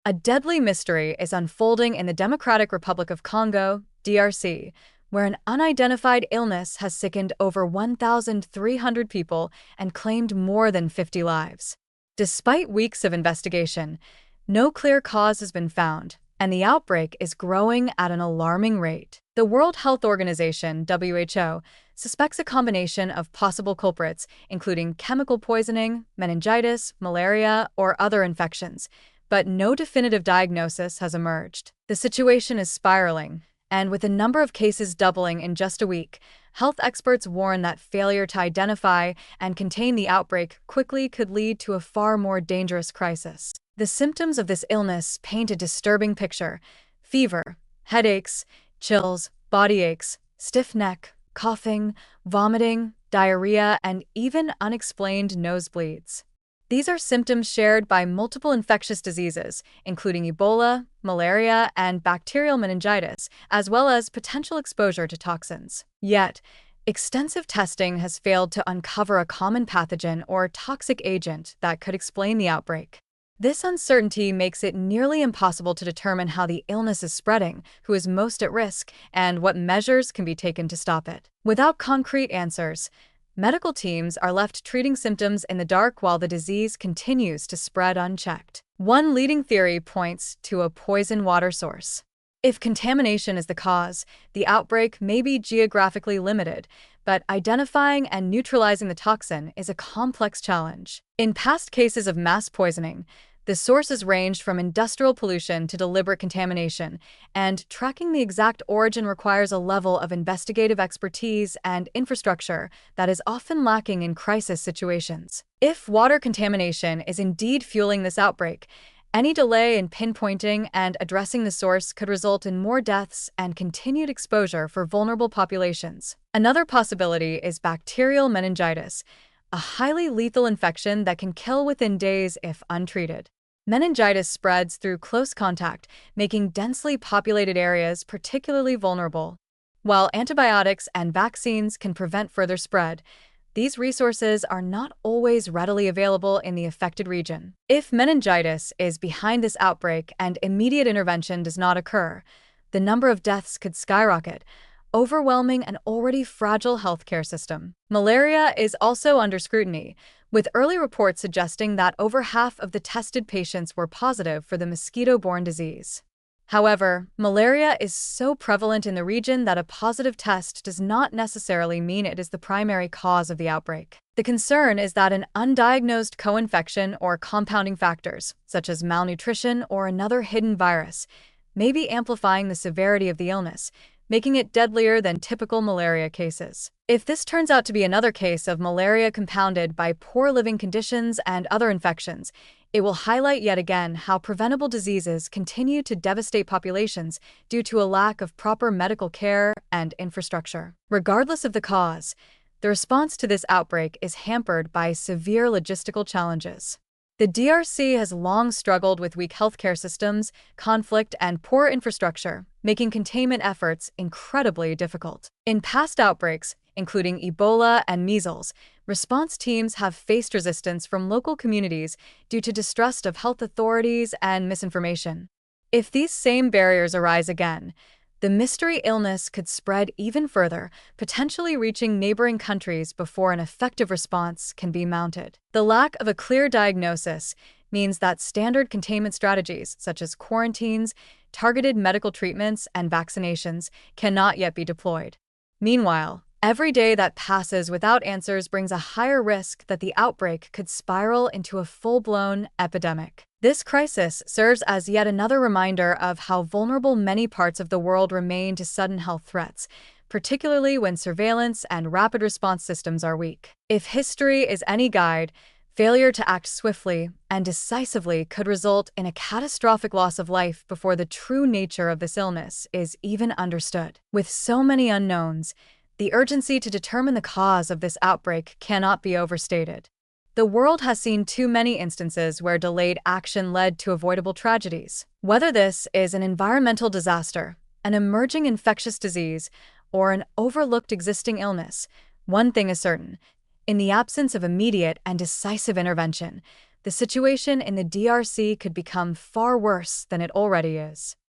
A deadly mystery is unfolding in the Democratic Republic of Congo, DRC, where an unidentified illness has sickened over 1,300 people and claimed more than 50 lives. Despite weeks of investigation, no clear cause has been found, and the outbreak is growing at an alarming rate. The World Health Organization, WHO, suspects a combination of possible culprits, including chemical poisoning, meningitis, malaria, or other infections, but no definitive diagnosis has emerged. The situation is spiraling, and with the number of cases doubling in just a week, health experts warn that failure to identify and contain the outbreak quickly could lead to a far more dangerous crisis. The symptoms of this illness paint a disturbing picture: fever, headaches, chills, body aches, stiff neck, coughing, vomiting, diarrhea, and even unexplained nosebleeds. These are symptoms shared by multiple infectious diseases, including Ebola, malaria, and bacterial meningitis, as well as potential exposure to toxins. Yet, extensive testing has failed to uncover a common pathogen or toxic agent that could explain the outbreak. This uncertainty makes it nearly impossible to determine how the illness is spreading, who is most at risk, and what measures can be taken to stop it. Without concrete answers, medical teams are left treating symptoms in the dark while the disease continues to spread unchecked. One leading theory points to a poison water source. If contamination is the cause, the outbreak may be geographically limited, but identifying and neutralizing the toxin is a complex challenge. In past cases of mass poisoning, the sources ranged from industrial pollution to deliberate contamination, and tracking the exact origin requires a level of investigative expertise and infrastructure that is often lacking in crisis situations. If water contamination is indeed fueling this outbreak, any delay in pinpointing and addressing the source could result in more deaths and continued exposure for vulnerable populations. Another possibility is bacterial meningitis, a highly lethal infection that can kill within days if untreated. Meningitis spreads through close contact, making densely populated areas particularly vulnerable. While antibiotics and vaccines can prevent further spread, these resources are not always readily available in the affected region. If meningitis is behind this outbreak and immediate intervention does not occur, the number of deaths could skyrocket, overwhelming an already fragile healthcare system. Malaria is also under scrutiny, with early reports suggesting that over half of the tested patients were positive for the mosquito-borne disease. However, malaria is so prevalent in the region that a positive test does not necessarily mean it is the primary cause of the outbreak. The concern is that an undiagnosed co-infection or compounding factors, such as malnutrition or another hidden virus, may be amplifying the severity of the illness, making it deadlier than typical malaria cases. If this turns out to be another case of malaria compounded by poor living conditions and other infections, it will highlight yet again how preventable diseases continue to devastate populations due to a lack of proper medical care and infrastructure. Regardless of the cause, the response to this outbreak is hampered by severe logistical challenges. The DRC has long struggled with weak healthcare systems, conflict, and poor infrastructure, making containment efforts incredibly difficult. In past outbreaks, including Ebola and measles, response teams have faced resistance from local communities due to distrust of health authorities and misinformation. If these same barriers arise again, the mystery illness could spread even further, potentially reaching neighboring countries before an effective response can be mounted. The lack of a clear diagnosis means that standard containment strategies, such as quarantines, targeted medical treatments, and vaccinations, cannot yet be deployed. Meanwhile, every day that passes without answers brings a higher risk that the outbreak could spiral into a full-blown epidemic. This crisis serves as yet another reminder of how vulnerable many parts of the world remain to sudden health threats, particularly when surveillance and rapid response systems are weak. If history is any guide, failure to act swiftly and decisively could result in a catastrophic loss of life before the true nature of this illness is even understood. With so many unknowns, the urgency to determine the cause of this outbreak cannot be overstated. The world has seen too many instances where delayed action led to avoidable tragedies. Whether this is an environmental disaster, an emerging infectious disease, or an overlooked existing illness, one thing is certain: in the absence of immediate and decisive intervention, the situation in the DRC could become far worse than it already is.